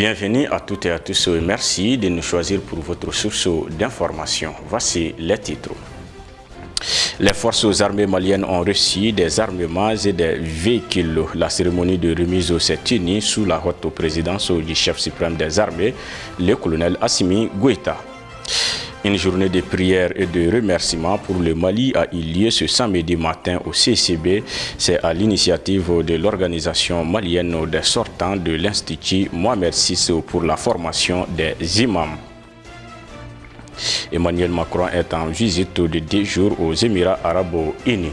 Bienvenue à toutes et à tous et merci de nous choisir pour votre source d'information. Voici les titres. Les forces armées maliennes ont reçu des armements et des véhicules. La cérémonie de remise s'est tenue sous la haute présidence du chef suprême des armées, le colonel Assimi Goïta. Une journée de prière et de remerciement pour le Mali a eu lieu ce samedi matin au CCB. C'est à l'initiative de l'organisation malienne des sortants de l'Institut Mohamed VI pour la formation des imams. Emmanuel Macron est en visite de 2 jours aux Émirats arabes unis.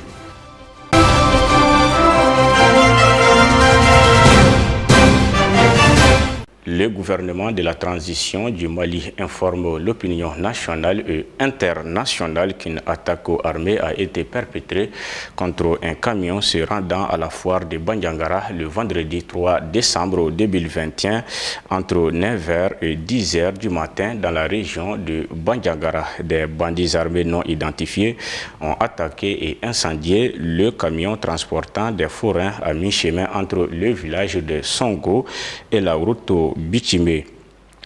Le gouvernement de la transition du Mali informe l'opinion nationale et internationale qu'une attaque armée a été perpétrée contre un camion se rendant à la foire de Bandiagara le vendredi 3 décembre 2021 entre 9h et 10h du matin dans la région de Bandiagara. Des bandits armés non identifiés ont attaqué et incendié le camion transportant des forains à mi-chemin entre le village de Songo et la route Bichimé.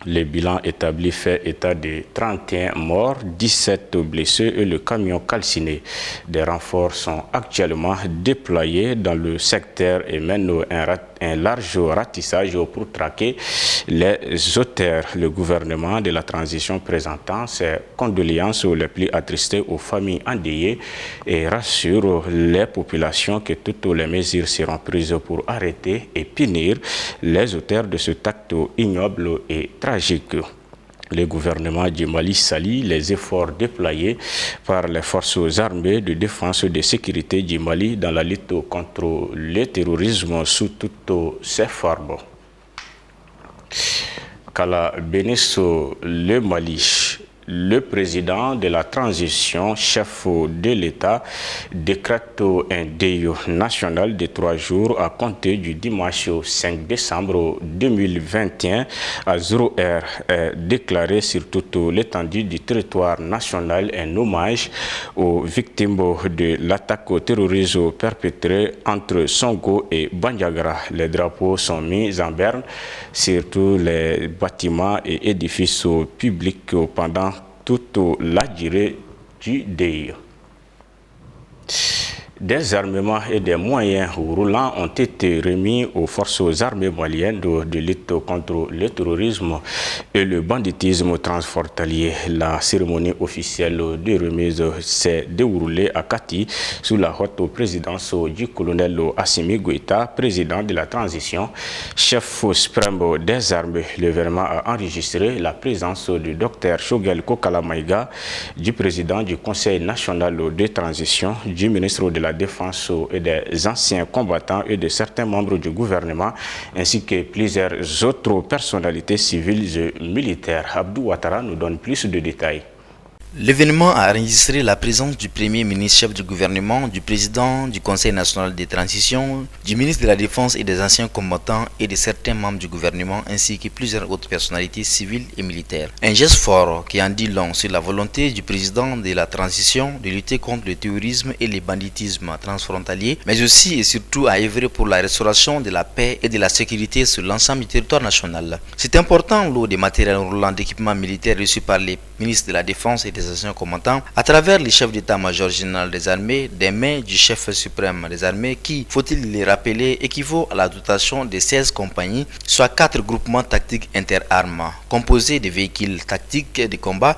Le bilan établi fait état de 31 morts, 17 blessés et le camion calciné. Des renforts sont actuellement déployés dans le secteur et mènent un large ratissage pour traquer les auteurs. Le gouvernement de la transition présentant ses condoléances les plus attristées aux familles endeuillées et rassure les populations que toutes les mesures seront prises pour arrêter et punir les auteurs de cet acte ignoble et tragique. Le gouvernement du Mali salue les efforts déployés par les forces armées de défense et de sécurité du Mali dans la lutte contre le terrorisme sous toutes ses formes. Kala Benisso, le Mali. Le président de la transition, chef de l'État, décrète un deuil national de 3 jours à compter du dimanche 5 décembre 2021 à 0h est déclaré sur toute l'étendue du territoire national un hommage aux victimes de l'attaque terroriste perpétrée entre Songo et Bandiagara. Les drapeaux sont mis en berne sur tous les bâtiments et édifices publics pendant toute la durée du deuil. Des armements et des moyens roulants ont été remis aux forces armées maliennes de lutte contre le terrorisme et le banditisme transfrontalier. La cérémonie officielle de remise s'est déroulée à Kati sous la haute présidence du colonel Assimi Goïta, président de la transition, chef suprême des armées. L'événement a enregistré la présence du docteur Shogel Kokala Maïga, du président du Conseil national de transition, du ministre de la Défense et des anciens combattants et de certains membres du gouvernement, ainsi que plusieurs autres personnalités civiles et militaires. Abdou Ouattara nous donne plus de détails. L'événement a enregistré la présence du Premier ministre chef du gouvernement, du président du Conseil national de transition, du ministre de la Défense et des anciens combattants et de certains membres du gouvernement ainsi que plusieurs autres personnalités civiles et militaires. Un geste fort qui en dit long sur la volonté du président de la transition de lutter contre le terrorisme et le banditisme transfrontalier, mais aussi et surtout à œuvrer pour la restauration de la paix et de la sécurité sur l'ensemble du territoire national. C'est important l'eau des matériels roulants d'équipements militaires reçus par les ministres de la Défense et des anciens combattants à travers les chefs d'état-major général des armées des mains du chef suprême des armées qui, faut-il les rappeler, équivaut à la dotation de 16 compagnies, soit 4 groupements tactiques interarmes composés de véhicules tactiques de combat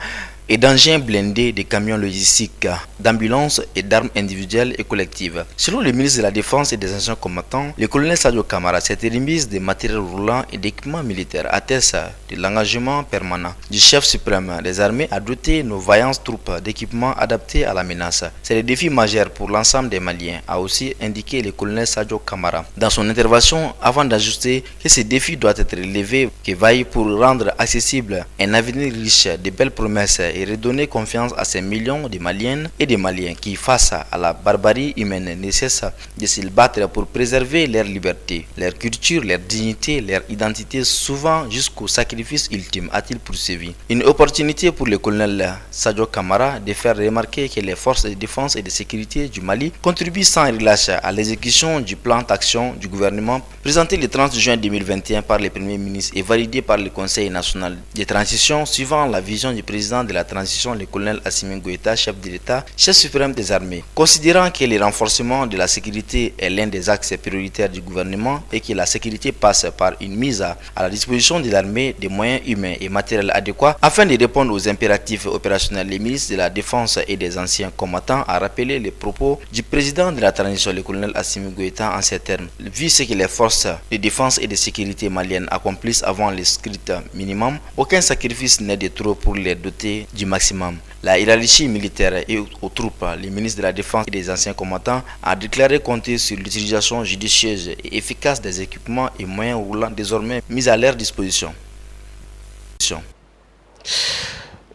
et d'engins blindés, de camions logistiques, d'ambulances et d'armes individuelles et collectives. Selon le ministre de la Défense et des anciens combattants, le colonel Sadio Kamara, cette remise de matériel roulant et d'équipements militaires atteste de l'engagement permanent du chef suprême des armées à doter nos vaillantes troupes d'équipements adaptés à la menace. C'est le défi majeur pour l'ensemble des Maliens, a aussi indiqué le colonel Sadio Kamara dans son intervention avant d'ajouter que ce défi doit être relevé, que vaille pour rendre accessible un avenir riche de belles promesses et redonner confiance à ces millions de Maliennes et de Maliens qui, face à la barbarie humaine, ne cessent de se battre pour préserver leur liberté, leur culture, leur dignité, leur identité, souvent jusqu'au sacrifice ultime, a-t-il poursuivi. Une opportunité pour le colonel Sadio Kamara de faire remarquer que les forces de défense et de sécurité du Mali contribuent sans relâche à l'exécution du plan d'action du gouvernement présenté le 30 juin 2021 par le Premier ministre et validé par le Conseil national de transition suivant la vision du président de la transition, le colonel Assimi Goïta, chef de l'État, chef suprême des armées. Considérant que le renforcement de la sécurité est l'un des axes prioritaires du gouvernement et que la sécurité passe par une mise à la disposition de l'armée des moyens humains et matériels adéquats afin de répondre aux impératifs opérationnels, le ministre de la Défense et des anciens combattants a rappelé les propos du président de la transition, le colonel Assimi Goïta, en ces termes. Vu ce que les forces de défense et de sécurité maliennes accomplissent avant le strict minimum, aucun sacrifice n'est de trop pour les doter du maximum. La hiérarchie militaire et aux troupes, le ministre de la Défense et des anciens combattants a déclaré compter sur l'utilisation judicieuse et efficace des équipements et moyens roulants désormais mis à leur disposition.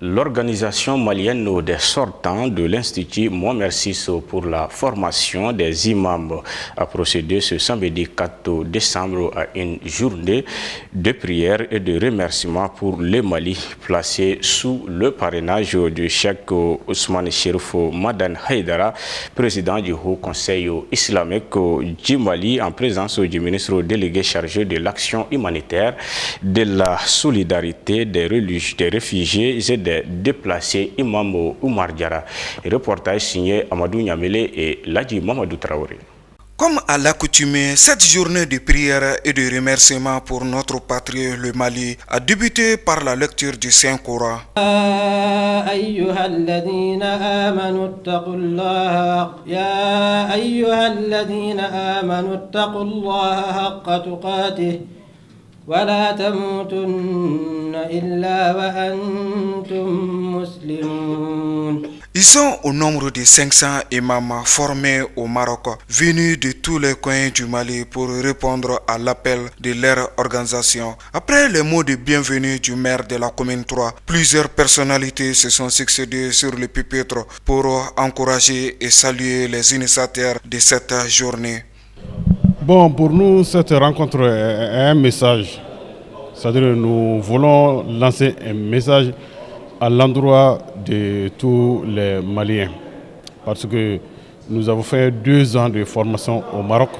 L'organisation malienne des sortants de l'Institut Mohamed VI pour la formation des imams a procédé ce samedi 4 décembre à une journée de prière et de remerciement pour le Mali placé sous le parrainage du Cheikh Ousmane Cherif Madan Haïdara, président du Haut Conseil islamique du Mali, en présence du ministre délégué chargé de l'action humanitaire, de la solidarité des réfugiés et des déplacés, Imam Oumar Diara. Reportage signé Amadou Niamele et Ladji Mamadou Traoré. Comme à l'accoutumée, cette journée de prière et de remerciement pour notre patrie, le Mali, a débuté par la lecture du Saint-Coran. ولا تموتن إلا وأنتم مسلمون. Ils sont au nombre de 500 imams formés au Maroc, venus de tous les coins du Mali pour répondre à l'appel de leur organisation. Après les mots de bienvenue du maire de la commune 3, plusieurs personnalités se sont succédées sur le pupitre pour encourager et saluer les initiateurs de cette journée. Bon, pour nous, cette rencontre est un message. C'est-à-dire que nous voulons lancer un message à l'endroit de tous les Maliens. Parce que nous avons fait 2 ans de formation au Maroc.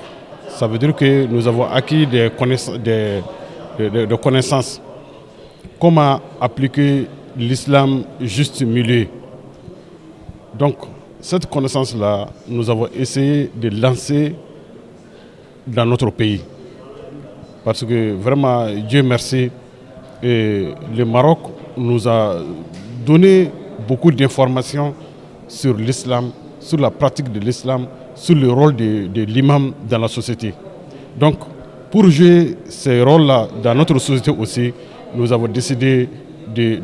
Ça veut dire que nous avons acquis des connaissances. Comment appliquer l'islam juste milieu. Donc, cette connaissance-là, nous avons essayé de lancer dans notre pays. Parce que vraiment, Dieu merci, le Maroc nous a donné beaucoup d'informations sur l'islam, sur la pratique de l'islam, sur le rôle de l'imam dans la société. Donc, pour jouer ces rôles-là dans notre société aussi, nous avons décidé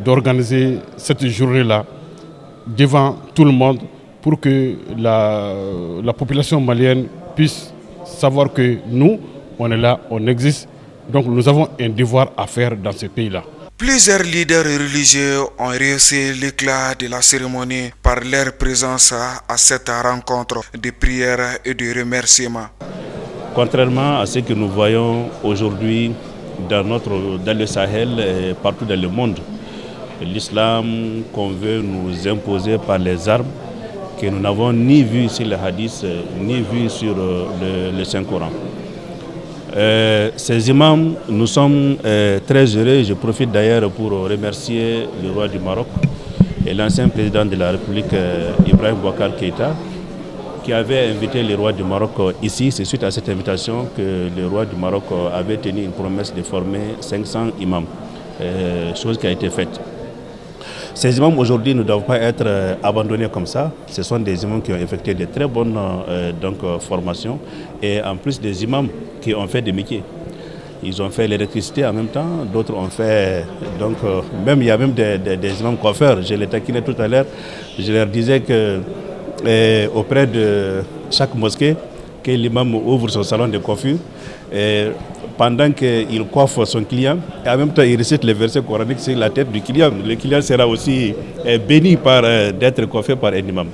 d'organiser cette journée-là devant tout le monde pour que la population malienne puisse savoir que nous, on est là, on existe, donc nous avons un devoir à faire dans ce pays-là. Plusieurs leaders religieux ont rehaussé l'éclat de la cérémonie par leur présence à cette rencontre de prière et de remerciement. Contrairement à ce que nous voyons aujourd'hui dans le Sahel et partout dans le monde, l'islam qu'on veut nous imposer par les armes, que nous n'avons ni vu sur les hadiths, ni vu sur le Saint-Coran. Ces imams, nous sommes très heureux. Je profite d'ailleurs pour remercier le roi du Maroc et l'ancien président de la République, Ibrahim Boubacar Keïta, qui avait invité le roi du Maroc ici. C'est suite à cette invitation que le roi du Maroc avait tenu une promesse de former 500 imams, chose qui a été faite. Ces imams aujourd'hui ne doivent pas être abandonnés comme ça. Ce sont des imams qui ont effectué de très bonnes formations et en plus des imams qui ont fait des métiers. Ils ont fait l'électricité en même temps, d'autres ont fait, même il y a même des imams coiffeurs. Je les taquinais tout à l'heure, je leur disais que auprès de chaque mosquée, que l'imam ouvre son salon de coiffure. Et pendant qu'il coiffe son client, et en même temps il récite les versets coraniques sur la tête du client. Le client sera aussi béni d'être coiffé par un imam.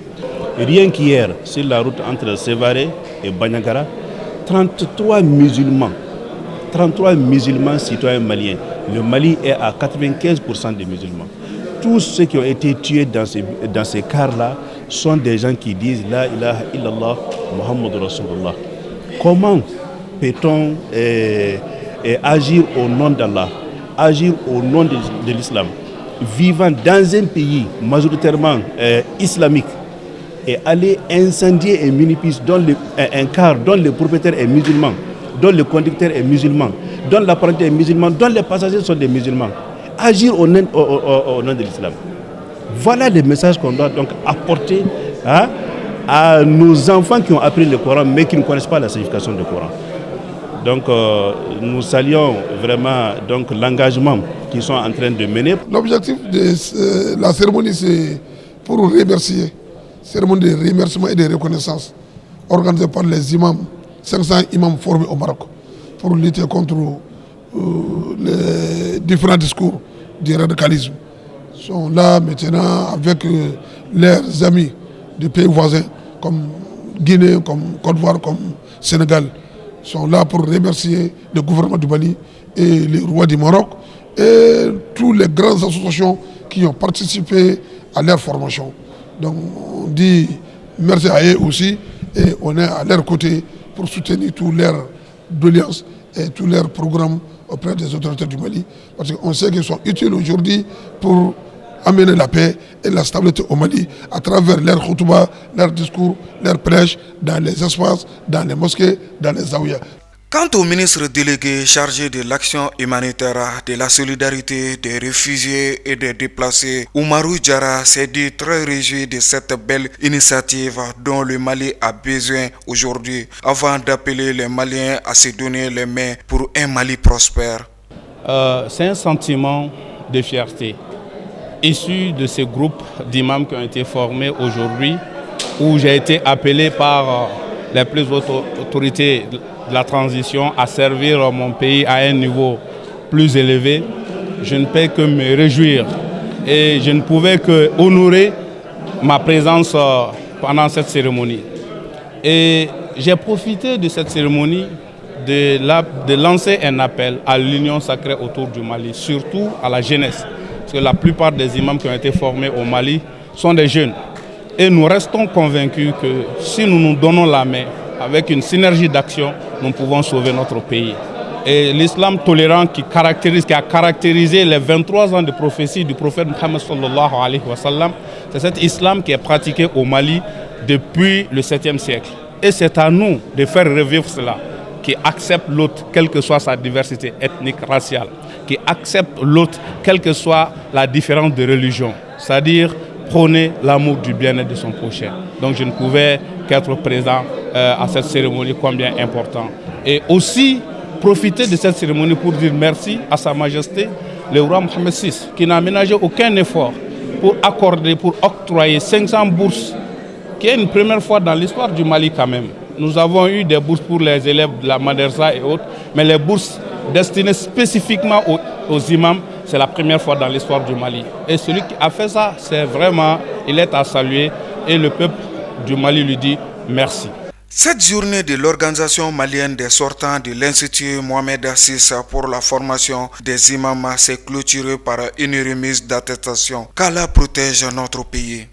Rien qu'hier, sur la route entre Sévaré et Banyankara, 33 musulmans citoyens maliens. Le Mali est à 95% des musulmans. Tous ceux qui ont été tués dans ces cars-là sont des gens qui disent La ilaha illallah Muhammad Rasulullah. Comment peut-on agir au nom d'Allah, agir au nom de l'islam, vivant dans un pays majoritairement islamique, et aller incendier un minibus, un car dont le propriétaire est musulman, dont le conducteur est musulman, dont l'apprenti est musulman, dont les passagers sont des musulmans. Agir au nom de l'islam. Voilà les messages qu'on doit donc apporter à nos enfants qui ont appris le Coran mais qui ne connaissent pas la signification du Coran. Donc nous saluons vraiment donc, l'engagement qu'ils sont en train de mener. L'objectif de la cérémonie, c'est pour remercier. Cérémonie de remerciement et de reconnaissance organisée par les imams, 500 imams formés au Maroc pour lutter contre les différents discours du radicalisme. Ils sont là maintenant avec leurs amis des pays voisins comme Guinée, comme Côte d'Ivoire, comme Sénégal. Ils sont là pour remercier le gouvernement du Mali et les rois du Maroc et toutes les grandes associations qui ont participé à leur formation. Donc on dit merci à eux aussi et on est à leur côté pour soutenir tous leurs doléances et tous leurs programmes auprès des autorités du Mali. Parce qu'on sait qu'ils sont utiles aujourd'hui pour amener la paix et la stabilité au Mali à travers leurs khutbahs, leurs discours, leurs prêches dans les espaces, dans les mosquées, dans les zaouïas. Quant au ministre délégué chargé de l'action humanitaire, de la solidarité des réfugiés et des déplacés, Oumarou Diarra s'est dit très réjoui de cette belle initiative dont le Mali a besoin aujourd'hui, avant d'appeler les Maliens à se donner les mains pour un Mali prospère. C'est un sentiment de fierté issu de ces groupes d'imams qui ont été formés aujourd'hui, où j'ai été appelé par les plus hautes autorités de la transition à servir mon pays à un niveau plus élevé. Je ne peux que me réjouir et je ne pouvais que honorer ma présence pendant cette cérémonie. Et j'ai profité de cette cérémonie de lancer un appel à l'union sacrée autour du Mali, surtout à la jeunesse. Parce que la plupart des imams qui ont été formés au Mali sont des jeunes. Et nous restons convaincus que si nous nous donnons la main, avec une synergie d'action, nous pouvons sauver notre pays. Et l'islam tolérant qui a caractérisé les 23 ans de prophétie du prophète Mohammed sallallahu alayhi wa sallam, c'est cet islam qui est pratiqué au Mali depuis le 7e siècle. Et c'est à nous de faire revivre cela, qui accepte l'autre, quelle que soit sa diversité ethnique, raciale, qui accepte l'autre, quelle que soit la différence de religion, c'est-à-dire prôner l'amour du bien-être de son prochain. Donc je ne pouvais qu'être présent à cette cérémonie combien important. Et aussi profiter de cette cérémonie pour dire merci à Sa Majesté, le roi Mohammed VI, qui n'a ménagé aucun effort pour octroyer 500 bourses, qui est une première fois dans l'histoire du Mali quand même. Nous avons eu des bourses pour les élèves de la Madersa et autres, mais les bourses destinées spécifiquement aux imams, c'est la première fois dans l'histoire du Mali. Et celui qui a fait ça, il est à saluer et le peuple du Mali lui dit merci. Cette journée de l'organisation malienne des sortants de l'Institut Mohamed VI pour la formation des imams s'est clôturée par une remise d'attestation qu'Allah protège notre pays.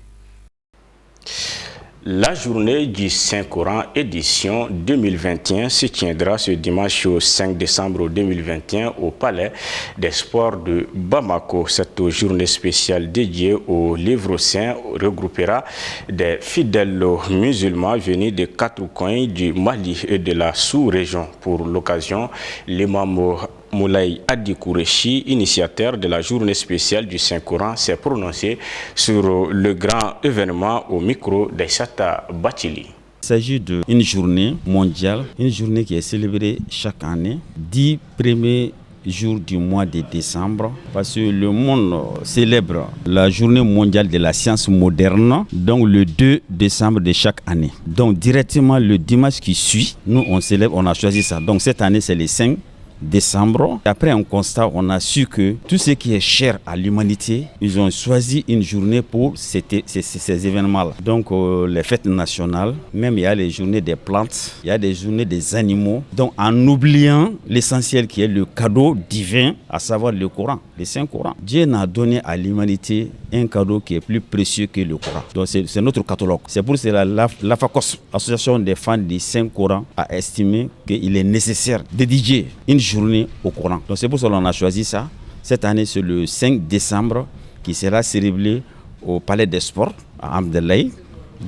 La journée du Saint-Coran édition 2021 se tiendra ce dimanche au 5 décembre 2021 au Palais des Sports de Bamako. Cette journée spéciale dédiée au livre saint regroupera des fidèles musulmans venus des 4 coins du Mali et de la sous-région. Pour l'occasion, l'imam Moulay Adi Kourechi, initiateur de la journée spéciale du Saint-Coran, s'est prononcé sur le grand événement au micro d'Aïssata Batili. Il s'agit d'une journée mondiale, une journée qui est célébrée chaque année, 10 premiers jours du mois de décembre, parce que le monde célèbre la journée mondiale de la science moderne, donc le 2 décembre de chaque année. Donc directement le dimanche qui suit, nous on célèbre, on a choisi ça. Donc cette année c'est le 5 décembre. Après un constat, on a su que tout ce qui est cher à l'humanité, ils ont choisi une journée pour ces événements-là. Donc les fêtes nationales, même il y a les journées des plantes, il y a des journées des animaux. Donc en oubliant l'essentiel qui est le cadeau divin, à savoir le Coran, le Saint-Coran. Dieu n'a donné à l'humanité un cadeau qui est plus précieux que le Coran. Donc c'est notre catalogue. C'est pour cela l'AFACOS, Association des fans du Saint-Coran, a estimé qu'il est nécessaire de dédier une journée au Coran. Donc c'est pour cela qu'on a choisi ça. Cette année, c'est le 5 décembre qui sera célébré au Palais des Sports à Amdelay.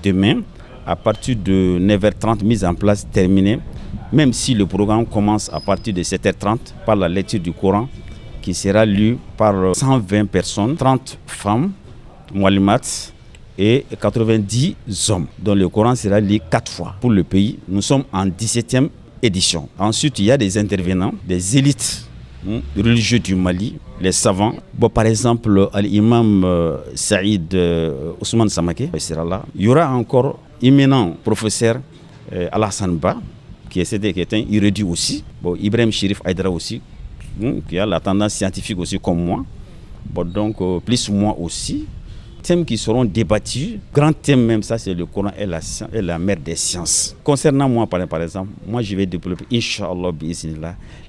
Demain, à partir de 9h30, mise en place, terminée. Même si le programme commence à partir de 7h30 par la lecture du Coran qui sera lu par 120 personnes, 30 femmes, muallimats et 90 hommes. Donc le Coran sera lu 4 fois pour le pays. Nous sommes en 17e édition. Ensuite, il y a des intervenants, des élites religieux du Mali, les savants. Bon, par exemple, l'imam Saïd Ousmane Samake sera là. Il y aura encore éminent professeur Alassane Ba, qui est un érudit aussi. Bon, Ibrahim Chérif Aïdara aussi, qui a la tendance scientifique aussi comme moi. Bon, donc, plus moi aussi. Thèmes qui seront débattus, grand thème même, ça c'est le Coran et la mère des sciences. Concernant moi, par exemple, moi je vais développer, Inch'Allah,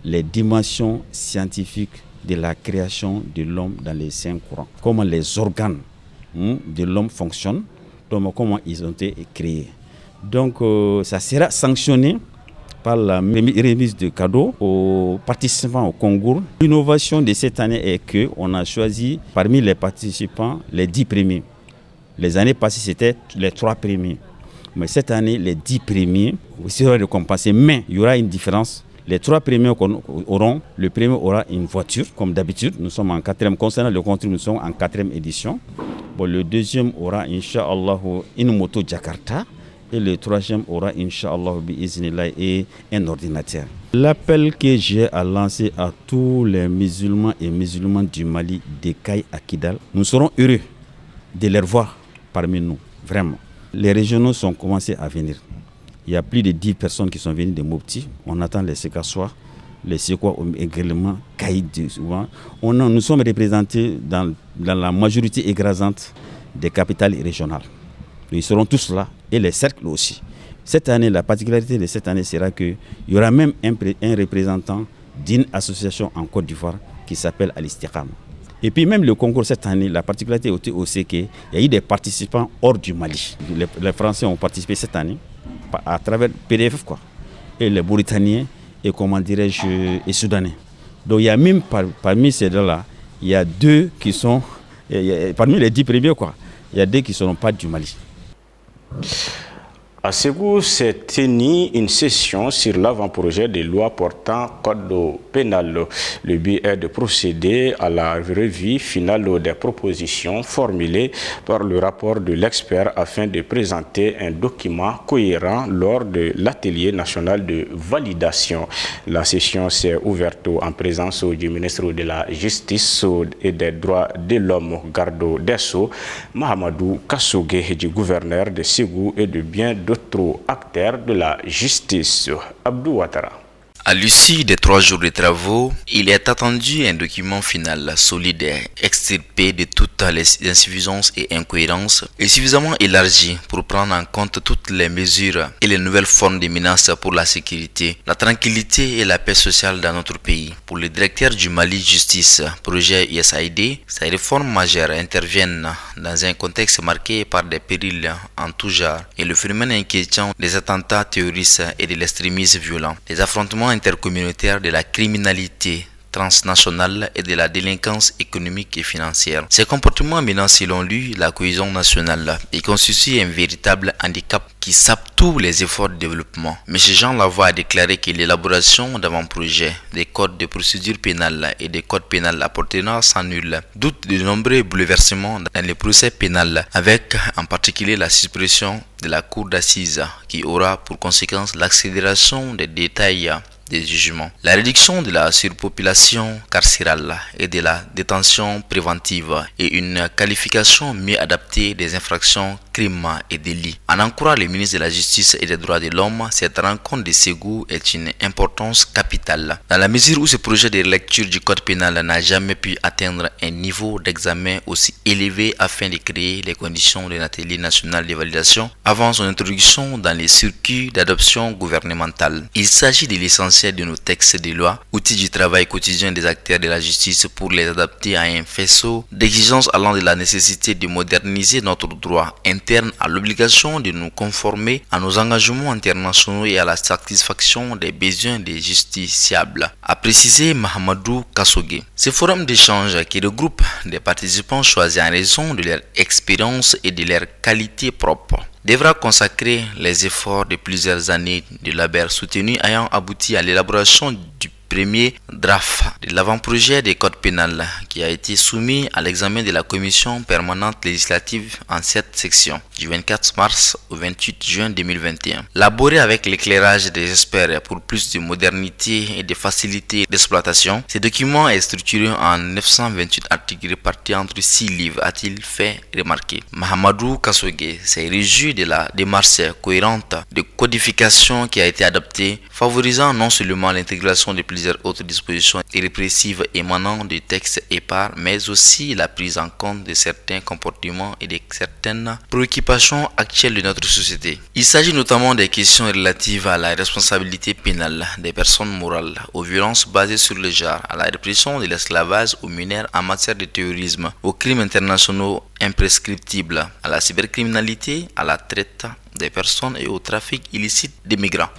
les dimensions scientifiques de la création de l'homme dans les Saint-Coran. Comment les organes de l'homme fonctionnent, comment ils ont été créés. Donc ça sera sanctionné par la remise de cadeaux aux participants au concours. L'innovation de cette année est qu'on a choisi parmi les participants les 10 premiers. Les années passées, c'était les 3 premiers. Mais cette année, les 10 premiers seront récompensés. Mais il y aura une différence. Les 3 premiers auront, le premier aura une voiture, comme d'habitude. Nous sommes en 4e. Concernant le concours, nous sommes en 4e édition. Bon, le deuxième aura, Inch'Allah, une moto Jakarta. Et le 3e aura, Inch'Allah, et un ordinateur. L'appel que j'ai à lancer à tous les musulmans et musulmanes du Mali, d'Ekaï à Kidal, nous serons heureux de les voir parmi nous, vraiment. Les régionaux sont commencés à venir. Il y a plus de 10 personnes qui sont venues de Mopti. On attend les Sekassois, les Sekwa également, Kaïd souvent. Nous sommes représentés dans la majorité écrasante des capitales régionales. Ils seront tous là, et les cercles aussi. Cette année, la particularité de cette année sera qu'il y aura même un représentant d'une association en Côte d'Ivoire qui s'appelle Al-Istiqam. Et puis même le concours cette année, la particularité aussi qu'il y a eu des participants hors du Mali. Les Français ont participé cette année à travers PDF, quoi. Et les Mauritaniens et comment dirais-je, et Soudanais. Donc il y a même parmi ces deux-là, il y a 2 qui sont, parmi les 10 premiers, quoi, il y a 2 qui ne seront pas du Mali. À Ségou s'est tenue une session sur l'avant-projet de loi portant code pénal. Le but est de procéder à la revue finale des propositions formulées par le rapport de l'expert afin de présenter un document cohérent lors de l'atelier national de validation. La session s'est ouverte en présence du ministre de la Justice et des Droits de l'Homme, Gardo Desso, Mahamadou Kassougué, du gouverneur de Ségou et de bien d'autres acteurs de la justice. Abdou Ouattara. À l'issue des 3 jours de travaux, il est attendu un document final solide, extirpé de toutes les insuffisances et incohérences et suffisamment élargi pour prendre en compte toutes les mesures et les nouvelles formes de menaces pour la sécurité, la tranquillité et la paix sociale dans notre pays. Pour le directeur du Mali Justice, projet USAID, ces réformes majeures interviennent dans un contexte marqué par des périls en tout genre et le phénomène inquiétant des attentats terroristes et de l'extrémisme violent. Les affrontements intercommunautaires de la criminalité transnationale et de la délinquance économique et financière. Ces comportements menacent selon lui la cohésion nationale et constituent un véritable handicap qui sape tous les efforts de développement. M. Jean Lavoie a déclaré que l'élaboration d'avant-projets, des codes de procédure pénale et des codes pénals apportera sans nul doute de nombreux bouleversements dans les procès pénals, avec en particulier la suppression de la cour d'assises qui aura pour conséquence l'accélération des détails des jugements, la réduction de la surpopulation carcérale et de la détention préventive et une qualification mieux adaptée des infractions crimes et délits. En encourageant le ministre de la Justice et des Droits de l'Homme, cette rencontre de Ségou est une importance capitale. Dans la mesure où ce projet de lecture du code pénal n'a jamais pu atteindre un niveau d'examen aussi élevé afin de créer les conditions d'un atelier national de validation avant son introduction dans les circuits d'adoption gouvernementale. Il s'agit de l'essentiel de nos textes de loi, outils du travail quotidien des acteurs de la justice pour les adapter à un faisceau d'exigences allant de la nécessité de moderniser notre droit interne à l'obligation de nous conformer à nos engagements internationaux et à la satisfaction des besoins des justiciables, a précisé Mahamadou Kassogué. Ce forum d'échange qui regroupe des participants choisis en raison de leur expérience et de leur qualité propre devra consacrer les efforts de plusieurs années de labeur soutenus ayant abouti à l'élaboration du premier draft de l'avant-projet des codes pénal qui a été soumis à l'examen de la commission permanente législative en 7 sections du 24 mars au 28 juin 2021. Laboré avec l'éclairage des experts pour plus de modernité et de facilité d'exploitation, ce document est structuré en 928 articles répartis entre 6 livres, a-t-il fait remarquer. Mahamadou Kassogué s'est réjoui de la démarche cohérente de codification qui a été adoptée, favorisant non seulement l'intégration de plusieurs autres dispositions répressives émanant du texte épars, mais aussi la prise en compte de certains comportements et de certaines préoccupations actuelles de notre société. Il s'agit notamment des questions relatives à la responsabilité pénale des personnes morales, aux violences basées sur le genre, à la répression de l'esclavage aux mineurs en matière de terrorisme, aux crimes internationaux imprescriptibles, à la cybercriminalité, à la traite des personnes et au trafic illicite des migrants.